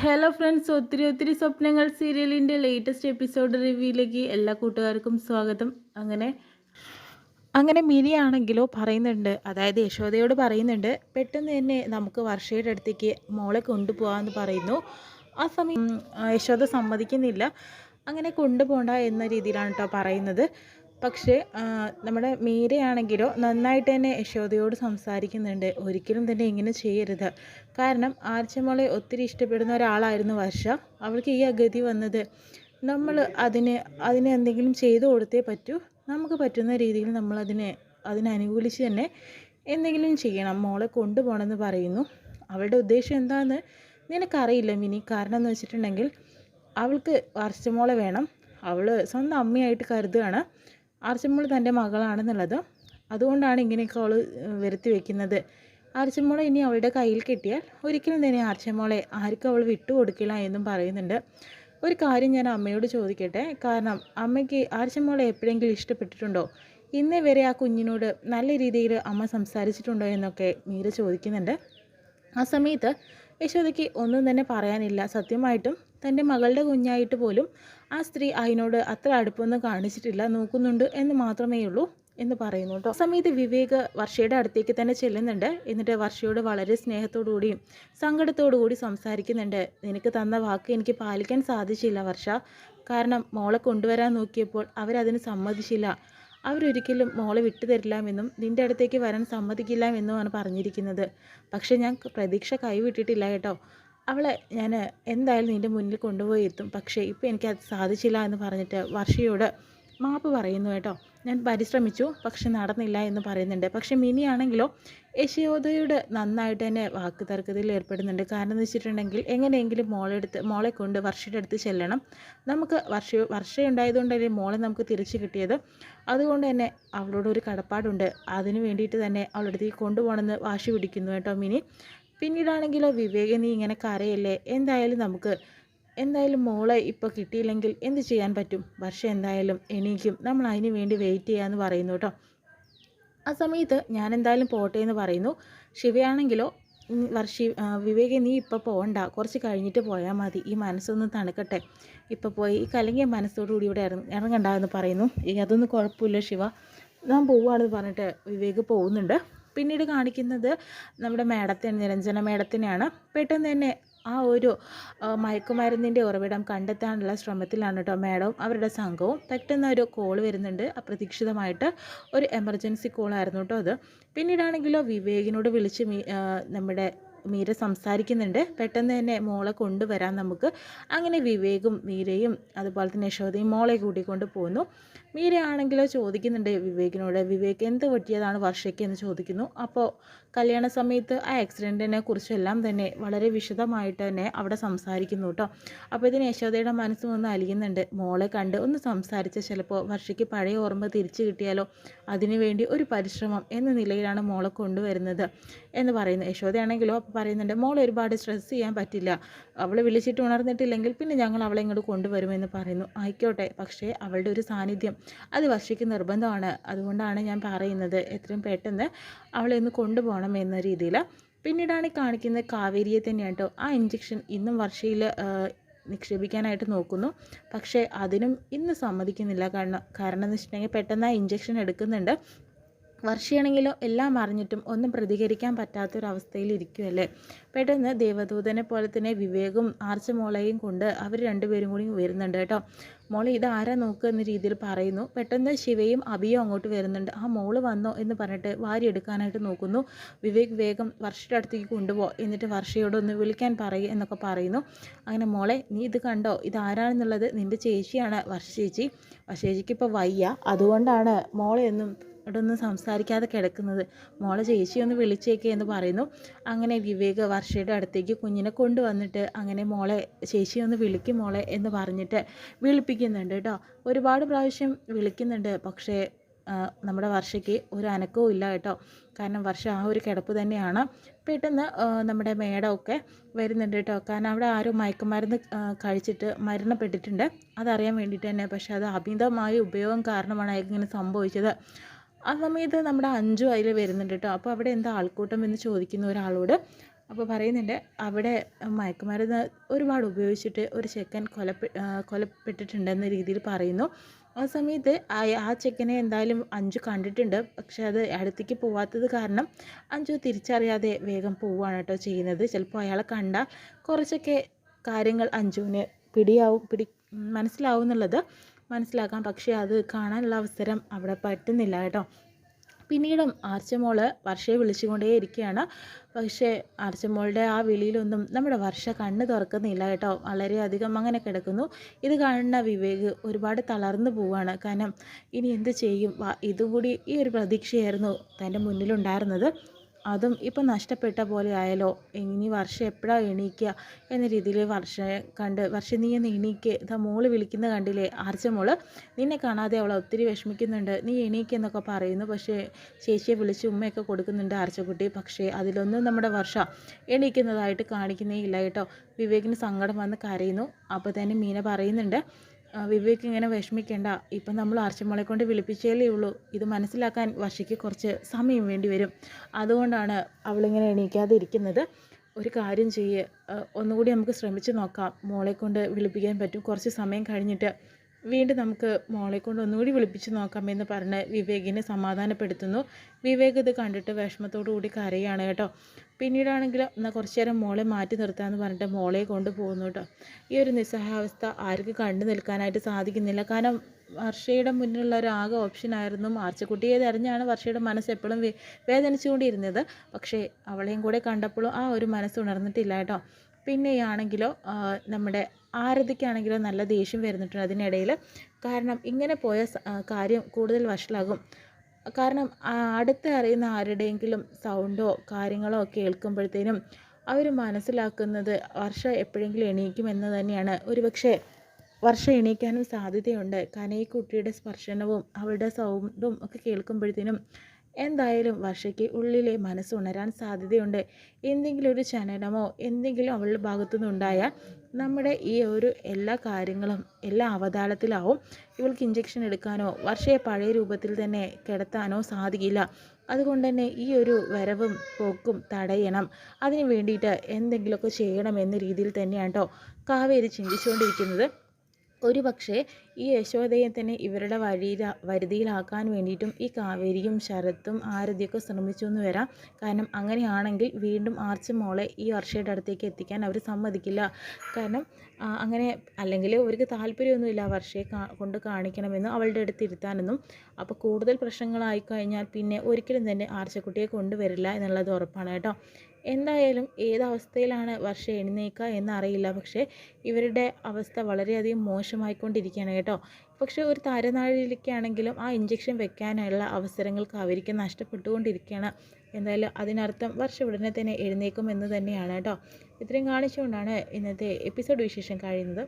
Hello friends, ഒത്തിരി ഒത്തിരി സ്വപ്നങ്ങൾ സീരിയലിൻ്റെ ലേറ്റസ്റ്റ് എപ്പിസോഡ് റിവ്യൂയിലേക്ക് എല്ലാ കൂട്ടുകാർക്കും സ്വാഗതം. അങ്ങനെ അങ്ങനെ മിനിയാണെങ്കിലോ പറയുന്നുണ്ട്, അതായത് യശോദയോട് പറയുന്നുണ്ട്, പെട്ടെന്ന് തന്നെ നമുക്ക് വർഷയുടെ അടുത്തേക്ക് മോളെ കൊണ്ടുപോകാമെന്ന് പറയുന്നു. ആ സമയം യശോദ സമ്മതിക്കുന്നില്ല. അങ്ങനെ കൊണ്ടുപോകണ്ട എന്ന രീതിയിലാണ് കേട്ടോ പറയുന്നത്. പക്ഷേ നമ്മുടെ മീരയാണെങ്കിലോ നന്നായിട്ട് തന്നെ യശോദയോട് സംസാരിക്കുന്നുണ്ട്. ഒരിക്കലും തന്നെ ഇങ്ങനെ ചെയ്യരുത്. കാരണം ആർച്ചമോളെ ഒത്തിരി ഇഷ്ടപ്പെടുന്ന ഒരാളായിരുന്നു വർഷ. അവൾക്ക് ഈ അഗതി വന്നത് നമ്മൾ അതിന് എന്തെങ്കിലും ചെയ്തു കൊടുത്തേ പറ്റൂ. നമുക്ക് പറ്റുന്ന രീതിയിൽ നമ്മൾ അതിനനുകൂലിച്ച് തന്നെ എന്തെങ്കിലും ചെയ്യണം. മോളെ കൊണ്ടുപോകണമെന്ന് പറയുന്നു. അവളുടെ ഉദ്ദേശം എന്താണെന്ന് നിനക്കറിയില്ല മിനി. കാരണം എന്ന് വെച്ചിട്ടുണ്ടെങ്കിൽ അവൾക്ക് ആർച്ചമോളെ വേണം. അവൾ സ്വന്തം അമ്മയായിട്ട് കരുതുകയാണ് ആർച്ചമോൾ തൻ്റെ മകളാണെന്നുള്ളത്. അതുകൊണ്ടാണ് ഇങ്ങനെയൊക്കെ അവൾ വരുത്തി വയ്ക്കുന്നത്. ആർച്ചമോളെ ഇനി അവളുടെ കയ്യിൽ കിട്ടിയാൽ ഒരിക്കലും തന്നെ ആർച്ചമോളെ ആർക്കും അവൾ വിട്ടുകൊടുക്കില്ല എന്നും പറയുന്നുണ്ട്. ഒരു കാര്യം ഞാൻ അമ്മയോട് ചോദിക്കട്ടെ, കാരണം അമ്മയ്ക്ക് ആർച്ചമോളെ എപ്പോഴെങ്കിലും ഇഷ്ടപ്പെട്ടിട്ടുണ്ടോ? ഇന്നേ വരെ ആ കുഞ്ഞിനോട് നല്ല രീതിയിൽ അമ്മ സംസാരിച്ചിട്ടുണ്ടോ എന്നൊക്കെ മീര ചോദിക്കുന്നുണ്ട്. ആ സമയത്ത് യശോദയ്ക്ക് ഒന്നും തന്നെ പറയാനില്ല. സത്യമായിട്ടും തൻ്റെ മകളുടെ കുഞ്ഞായിട്ട് പോലും ആ സ്ത്രീ അതിനോട് അത്ര അടുപ്പൊന്നും കാണിച്ചിട്ടില്ല, നോക്കുന്നുണ്ട് എന്ന് മാത്രമേ ഉള്ളൂ എന്ന് പറയുന്നു കേട്ടോ. ആ സമയത്ത് വിവേക് വർഷയുടെ അടുത്തേക്ക് തന്നെ ചെല്ലുന്നുണ്ട്. എന്നിട്ട് വർഷയോട് വളരെ സ്നേഹത്തോടുകൂടിയും സങ്കടത്തോടുകൂടി സംസാരിക്കുന്നുണ്ട്. നിനക്ക് തന്ന വാക്ക് എനിക്ക് പാലിക്കാൻ സാധിച്ചില്ല വർഷ. കാരണം മോളെ കൊണ്ടുവരാൻ നോക്കിയപ്പോൾ അവരതിന് സമ്മതിച്ചില്ല. അവരൊരിക്കലും മോളെ വിട്ടുതരില്ലാമെന്നും നിൻ്റെ അടുത്തേക്ക് വരാൻ സമ്മതിക്കില്ല എന്നുമാണ് പറഞ്ഞിരിക്കുന്നത്. പക്ഷേ ഞാൻ പ്രതീക്ഷ കൈവിട്ടിട്ടില്ല കേട്ടോ. അവളെ ഞാൻ എന്തായാലും നിൻ്റെ മുന്നിൽ കൊണ്ടുപോയി എത്തും. പക്ഷേ ഇപ്പോൾ എനിക്കത് സാധിച്ചില്ല എന്ന് പറഞ്ഞിട്ട് വർഷയോട് മാപ്പ് പറയുന്നു കേട്ടോ. ഞാൻ പരിശ്രമിച്ചു, പക്ഷെ നടന്നില്ല എന്ന് പറയുന്നുണ്ട്. പക്ഷേ മിനിയാണെങ്കിലോ യശോദയോട് നന്നായിട്ട് തന്നെ വാക്ക് തർക്കത്തിൽ ഏർപ്പെടുന്നുണ്ട്. കാരണം എന്ന് വെച്ചിട്ടുണ്ടെങ്കിൽ എങ്ങനെയെങ്കിലും മോളെ കൊണ്ട് വർഷയുടെ അടുത്ത് ചെല്ലണം. നമുക്ക് വർഷയുണ്ടായതുകൊണ്ടല്ലേ മോളെ നമുക്ക് തിരിച്ചു കിട്ടിയത്. അതുകൊണ്ട് തന്നെ അവളോടൊരു കടപ്പാടുണ്ട്. അതിന് വേണ്ടിയിട്ട് തന്നെ അവളുടെ അടുത്തേക്ക് കൊണ്ടുപോകണമെന്ന് വാശി പിടിക്കുന്നു കേട്ടോ മിനി. പിന്നീടാണെങ്കിലോ വിവേക്, നീ ഇങ്ങനെ കരയല്ലേ, എന്തായാലും മോളെ ഇപ്പോൾ കിട്ടിയില്ലെങ്കിൽ എന്ത് ചെയ്യാൻ പറ്റും? വർഷം എന്തായാലും എണീക്കും, നമ്മൾ അതിന് വേണ്ടി വെയിറ്റ് ചെയ്യാമെന്ന് പറയുന്നു കേട്ടോ. ആ സമയത്ത് ഞാൻ എന്തായാലും പോട്ടെ എന്ന് പറയുന്നു. ശിവയാണെങ്കിലോ വിവേകെ, നീ ഇപ്പോൾ പോകണ്ട, കുറച്ച് കഴിഞ്ഞിട്ട് പോയാൽ മതി, ഈ മനസ്സൊന്നും തണുക്കട്ടെ, ഇപ്പോൾ പോയി ഈ കലങ്ങിയ മനസ്സോടുകൂടി ഇവിടെ ഇറങ്ങണ്ട എന്ന് പറയുന്നു. അതൊന്നും കുഴപ്പമില്ല ശിവ, ഞാൻ പോവുകയാണെന്ന് പറഞ്ഞിട്ട് വിവേക് പോകുന്നുണ്ട്. പിന്നീട് കാണിക്കുന്നത് നമ്മുടെ നിരഞ്ജന മേഡത്തിനെയാണ്. പെട്ടെന്ന് തന്നെ ആ ഒരു മയക്കുമരുന്നിൻ്റെ ഉറവിടം കണ്ടെത്താനുള്ള ശ്രമത്തിലാണ് കേട്ടോ മാഡവും അവരുടെ സംഘവും. പെട്ടെന്ന് ഒരു കോൾ വരുന്നുണ്ട്. അപ്രതീക്ഷിതമായിട്ട് ഒരു എമർജൻസി കോളായിരുന്നു കേട്ടോ അത്. പിന്നീടാണെങ്കിലോ വിവേകിനോട് വിളിച്ച് നമ്മുടെ മീര സംസാരിക്കുന്നുണ്ട്. പെട്ടെന്ന് തന്നെ മോളെ കൊണ്ടുവരാൻ നമുക്ക്. അങ്ങനെ വിവേകും മീരയും അതുപോലെ തന്നെ യശോദയും മോളെ കൂട്ടിക്കൊണ്ട് പോകുന്നു. മീരയാണെങ്കിലോ ചോദിക്കുന്നുണ്ട് വിവേകിനോട്, വിവേക് എന്ത് പറ്റിയതാണ് വർഷയ്ക്ക് എന്ന് ചോദിക്കുന്നു. അപ്പോൾ കല്യാണ സമയത്ത് ആ ആക്സിഡൻറ്റിനെ കുറിച്ചെല്ലാം തന്നെ വളരെ വിശദമായിട്ട് തന്നെ അവിടെ സംസാരിക്കുന്നു കേട്ടോ. അപ്പോൾ ഇതിന് യശോദയുടെ മനസ്സും ഒന്ന് അലിയുന്നുണ്ട്. മോളെ കണ്ട് ഒന്ന് സംസാരിച്ച് ചിലപ്പോൾ വർഷയ്ക്ക് പഴയ ഓർമ്മ തിരിച്ചു കിട്ടിയാലോ, അതിനുവേണ്ടി ഒരു പരിശ്രമം എന്ന നിലയിലാണ് മോളെ കൊണ്ടുവരുന്നത് എന്ന് പറയുന്നു. യശോദയാണെങ്കിലോ അപ്പോൾ പറയുന്നുണ്ട്, മോളെ ഒരുപാട് സ്ട്രെസ് ചെയ്യാൻ പറ്റില്ല, അവൾ വിളിച്ചിട്ട് ഉണർന്നിട്ടില്ലെങ്കിൽ പിന്നെ ഞങ്ങൾ അവളെ ഇങ്ങോട്ട് കൊണ്ടുവരുമെന്ന് പറയുന്നു. ആയിക്കോട്ടെ, പക്ഷേ അവളുടെ ഒരു സാന്നിധ്യം അത് വർഷയ്ക്ക് നിർബന്ധമാണ്. അതുകൊണ്ടാണ് ഞാൻ പറയുന്നത് എത്രയും പെട്ടെന്ന് അവളെ ഒന്ന് കൊണ്ടുപോകണം എന്ന രീതിയിൽ. പിന്നീടാണ് കാണിക്കുന്നത് കാവേരിയെ തന്നെയാണ് കേട്ടോ. ആ ഇഞ്ചക്ഷൻ ഇന്നും വർഷയിൽ നിക്ഷേപിക്കാനായിട്ട് നോക്കുന്നു. പക്ഷേ അതിനും ഇന്ന് സമ്മതിക്കുന്നില്ല. കാരണം എന്ന് വെച്ചിട്ടുണ്ടെങ്കിൽ പെട്ടെന്ന് ആ ഇഞ്ചക്ഷൻ എടുക്കുന്നുണ്ട്. വർഷയാണെങ്കിലോ എല്ലാം അറിഞ്ഞിട്ടും ഒന്നും പ്രതികരിക്കാൻ പറ്റാത്തൊരവസ്ഥയിൽ ഇരിക്കുമല്ലേ. പെട്ടെന്ന് ദേവദൂതനെ പോലെ തന്നെ വിവേകും ആർച്ചമോളയും കൊണ്ട് അവർ രണ്ടുപേരും കൂടി വരുന്നുണ്ട് കേട്ടോ. മോളെ ഇതാരാ നോക്കുക എന്ന രീതിയിൽ പറയുന്നു. പെട്ടെന്ന് ശിവയും അഭിയും അങ്ങോട്ട് വരുന്നുണ്ട്. ആ മോള് വന്നോ എന്ന് പറഞ്ഞിട്ട് വാരി എടുക്കാനായിട്ട് നോക്കുന്നു. വിവേക് വേഗം വർഷയുടെ അടുത്തേക്ക് കൊണ്ടുപോകും, എന്നിട്ട് വർഷയോട് ഒന്ന് വിളിക്കാൻ പറയും എന്നൊക്കെ പറയുന്നു. അങ്ങനെ മോളെ നീ ഇത് കണ്ടോ, ഇതാരാണെന്നുള്ളത് നിൻ്റെ ചേച്ചിയാണ് വർഷ ചേച്ചി. വർഷ ചേച്ചിക്ക് ഇപ്പോൾ വയ്യ, അതുകൊണ്ടാണ് മോളെ ഒന്നും സംസാരിക്കാതെ കിടക്കുന്നത്. മോളെ ചേച്ചി ഒന്ന് വിളിച്ചേക്കേ എന്ന് പറയുന്നു. അങ്ങനെ വിവേക് വർഷയുടെ അടുത്തേക്ക് കുഞ്ഞിനെ കൊണ്ടുവന്നിട്ട് അങ്ങനെ മോളെ ചേച്ചി ഒന്ന് വിളിക്കും മോളെ എന്ന് പറഞ്ഞിട്ട് വിളിപ്പിക്കുന്നുണ്ട് കേട്ടോ. ഒരുപാട് പ്രാവശ്യം വിളിക്കുന്നുണ്ട്. പക്ഷേ നമ്മുടെ വർഷയ്ക്ക് ഒരു അനക്കവും ഇല്ല കേട്ടോ. കാരണം വർഷ ആ ഒരു കിടപ്പ് തന്നെയാണ്. പെട്ടെന്ന് നമ്മുടെ മേഡമൊക്കെ വരുന്നുണ്ട് കേട്ടോ. കാരണം അവിടെ ആരും മയക്കുമരുന്ന് കഴിച്ചിട്ട് മരണപ്പെട്ടിട്ടുണ്ട്. അതറിയാൻ വേണ്ടിയിട്ട് തന്നെ. പക്ഷേ അത് അമിതമായ ഉപയോഗം കാരണമാണ് ഇങ്ങനെ സംഭവിച്ചത്. ആ സമയത്ത് നമ്മുടെ അഞ്ചു അതിൽ വരുന്നുണ്ട് കേട്ടോ. അപ്പോൾ അവിടെ എന്താ ആൾക്കൂട്ടം എന്ന് ചോദിക്കുന്ന ഒരാളോട്. അപ്പോൾ പറയുന്നുണ്ട് അവിടെ മയക്കുമരുന്ന് ഒരുപാട് ഉപയോഗിച്ചിട്ട് ഒരു ചെക്കൻ കൊലപ്പെട്ടിട്ടുണ്ടെന്ന രീതിയിൽ പറയുന്നു. ആ സമയത്ത് ആ ചെക്കനെ എന്തായാലും അഞ്ചു കണ്ടിട്ടുണ്ട്. പക്ഷെ അത് അടുത്തേക്ക് പോവാത്തത് കാരണം അഞ്ചു തിരിച്ചറിയാതെ വേഗം പോവുകയാണ് കേട്ടോ ചെയ്യുന്നത്. ചിലപ്പോൾ അയാളെ കണ്ടാൽ കുറച്ചൊക്കെ കാര്യങ്ങൾ അഞ്ജുവിന് മനസ്സിലാവും എന്നുള്ളത് മനസ്സിലാക്കാം. പക്ഷേ അത് കാണാനുള്ള അവസരം അവിടെ പറ്റുന്നില്ല കേട്ടോ. പിന്നീടും ആർച്ചമോള് വർഷയെ വിളിച്ചുകൊണ്ടേയിരിക്കുകയാണ്. പക്ഷേ ആർച്ചമോളുടെ ആ വിളിയിലൊന്നും നമ്മുടെ വർഷ കണ്ണ് തുറക്കുന്നില്ല കേട്ടോ. വളരെയധികം അങ്ങനെ കിടക്കുന്നു. ഇത് കാണുന്ന വിവേക് ഒരുപാട് തളർന്നു പോവുകയാണ്. കാരണം ഇനി എന്ത് ചെയ്യും? ഇതും കൂടി ഈ ഒരു പ്രതീക്ഷയായിരുന്നു തൻ്റെ മുന്നിലുണ്ടായിരുന്നത്. അതും ഇപ്പം നഷ്ടപ്പെട്ട പോലെ ആയാലോ. ഇനി വർഷം എപ്പോഴാണ് എണീക്കുക എന്ന രീതിയിൽ വർഷയെ കണ്ട് വർഷം നീ ഒന്ന് എണീക്ക്, ഇതാ മോള് വിളിക്കുന്ന കണ്ടില്ലേ ആർച്ച മോള്, നിന്നെ കാണാതെ അവൾ ഒത്തിരി വിഷമിക്കുന്നുണ്ട്, നീ എണീക്കെന്നൊക്കെ പറയുന്നു. പക്ഷേ ചേച്ചിയെ വിളിച്ച് ഉമ്മയൊക്കെ കൊടുക്കുന്നുണ്ട് ആർച്ചക്കുട്ടി. പക്ഷേ അതിലൊന്നും നമ്മുടെ വർഷ എണീക്കുന്നതായിട്ട് കാണിക്കുന്നേ ഇല്ല കേട്ടോ. വിവേകിന് സങ്കടം വന്ന് കരയുന്നു. അപ്പോൾ തന്നെ മീന പറയുന്നുണ്ട്, വിവേക് ഇങ്ങനെ വിഷമിക്കേണ്ട, ഇപ്പം നമ്മൾ ആർച്ചമോളെ കൊണ്ട് വിളിപ്പിച്ചേലേ ഉള്ളൂ. ഇത് മനസ്സിലാക്കാൻ വർഷയ്ക്ക് കുറച്ച് സമയം വേണ്ടി വരും. അതുകൊണ്ടാണ് അവളിങ്ങനെ എണീക്കാതെ ഇരിക്കുന്നത്. ഒരു കാര്യം ചെയ്യ്, ഒന്നുകൂടി നമുക്ക് ശ്രമിച്ച് നോക്കാം. മോളെ കൊണ്ട് വിളിപ്പിക്കാൻ പറ്റും. കുറച്ച് സമയം കഴിഞ്ഞിട്ട് വീണ്ടും നമുക്ക് മോളെ കൊണ്ട് ഒന്നുകൂടി വിളിപ്പിച്ച് നോക്കാമെന്ന് പറഞ്ഞ് വിവേകിനെ സമാധാനപ്പെടുത്തുന്നു. വിവേക് ഇത് കണ്ടിട്ട് വിഷമത്തോടു കൂടി കരയാണ് കേട്ടോ. പിന്നീടാണെങ്കിലും എന്നാൽ കുറച്ച് നേരം മോളെ മാറ്റി നിർത്താമെന്ന് പറഞ്ഞിട്ട് മോളെ കൊണ്ട് പോകുന്നു കേട്ടോ. ഈ ഒരു നിസ്സഹായാവസ്ഥ ആർക്ക് കണ്ടു നിൽക്കാനായിട്ട് സാധിക്കുന്നില്ല. കാരണം വർഷയുടെ മുന്നിലുള്ള ഒരു ആകെ ഓപ്ഷനായിരുന്നു ആർച്ചക്കുട്ടിയെ തെരഞ്ഞാണ് വർഷയുടെ മനസ്സ് എപ്പോഴും വേദനിച്ചുകൊണ്ടിരുന്നത്. പക്ഷേ അവളെയും കൂടെ കണ്ടപ്പോഴും ആ ഒരു മനസ്സ് ഉണർന്നിട്ടില്ല കേട്ടോ. പിന്നെയാണെങ്കിലോ നമ്മുടെ ആരതിക്കാണെങ്കിലോ നല്ല ദേഷ്യം വരുന്നിട്ടുണ്ട് അതിനിടയിൽ. കാരണം ഇങ്ങനെ പോയ കാര്യം കൂടുതൽ വഷളാകും. കാരണം അടുത്ത് അറിയുന്ന ആരുടെയെങ്കിലും സൗണ്ടോ കാര്യങ്ങളോ കേൾക്കുമ്പോഴത്തേനും അവർ മനസ്സിലാക്കുന്നത് വർഷ എപ്പോഴെങ്കിലും എണീക്കുമെന്ന് തന്നെയാണ്. ഒരുപക്ഷെ വർഷ എണീക്കാനും സാധ്യതയുണ്ട്. കാരണം ഈ കുട്ടിയുടെ സ്പർശനവും അവളുടെ സൗണ്ടും ഒക്കെ കേൾക്കുമ്പോഴത്തേനും എന്തായാലും വർഷയ്ക്ക് ഉള്ളിലെ മനസ്സുണരാൻ സാധ്യതയുണ്ട്. എന്തെങ്കിലും ഒരു ചലനമോ എന്തെങ്കിലും അവളുടെ ഭാഗത്തുനിന്ന് ഉണ്ടായാൽ നമ്മുടെ ഈ ഒരു എല്ലാ കാര്യങ്ങളും എല്ലാ അവതാളത്തിലാവും. ഇവൾക്ക് ഇഞ്ചക്ഷൻ എടുക്കാനോ വർഷയെ പഴയ രൂപത്തിൽ തന്നെ കിടത്താനോ സാധിക്കില്ല. അതുകൊണ്ട് തന്നെ ഈ ഒരു വരവും പോക്കും തടയണം. അതിന് വേണ്ടിയിട്ട് എന്തെങ്കിലുമൊക്കെ ചെയ്യണം എന്ന രീതിയിൽ തന്നെയാണ് കേട്ടോ കാവേരി ചിന്തിച്ചുകൊണ്ടിരിക്കുന്നത്. ഒരു പക്ഷേ ഈ യശോദയെ തന്നെ ഇവരുടെ വരുതിയിലാക്കാൻ വേണ്ടിയിട്ടും ഈ കാവേരിയും ശരത്തും ആരതിയൊക്കെ ശ്രമിച്ചു എന്ന് വരാം. കാരണം അങ്ങനെയാണെങ്കിൽ വീണ്ടും മോളെ ഈ വർഷയുടെ അടുത്തേക്ക് എത്തിക്കാൻ അവർ സമ്മതിക്കില്ല. കാരണം അങ്ങനെ അല്ലെങ്കിൽ അവർക്ക് താല്പര്യമൊന്നുമില്ല വർഷയെ കൊണ്ട് കാണിക്കണമെന്നും അവളുടെ അടുത്ത് ഇരുത്താനൊന്നും. അപ്പോൾ കൂടുതൽ പ്രശ്നങ്ങളായി കഴിഞ്ഞാൽ പിന്നെ ഒരിക്കലും തന്നെ ആർച്ചക്കുട്ടിയെ കൊണ്ടുവരില്ല എന്നുള്ളത് ഉറപ്പാണ് കേട്ടോ. എന്തായാലും ഏതവസ്ഥയിലാണ് വർഷ എഴുന്നേൽക്കുക എന്നറിയില്ല. പക്ഷേ ഇവരുടെ അവസ്ഥ വളരെയധികം മോശമായിക്കൊണ്ടിരിക്കുകയാണ് കേട്ടോ. പക്ഷേ ഒരു താരനാഴിയിലേക്കാണെങ്കിലും ആ ഇഞ്ചക്ഷൻ വെക്കാനുള്ള അവസരങ്ങൾ അവർക്ക് നഷ്ടപ്പെട്ടുകൊണ്ടിരിക്കുകയാണ്. എന്തായാലും അതിനർത്ഥം വർഷ ഉടനെ തന്നെ എഴുന്നേൽക്കും എന്ന് തന്നെയാണ് കേട്ടോ. ഇത്രയും കാണിച്ചുകൊണ്ടാണ് ഇന്നത്തെ എപ്പിസോഡ് വിശേഷം കഴിയുന്നത്.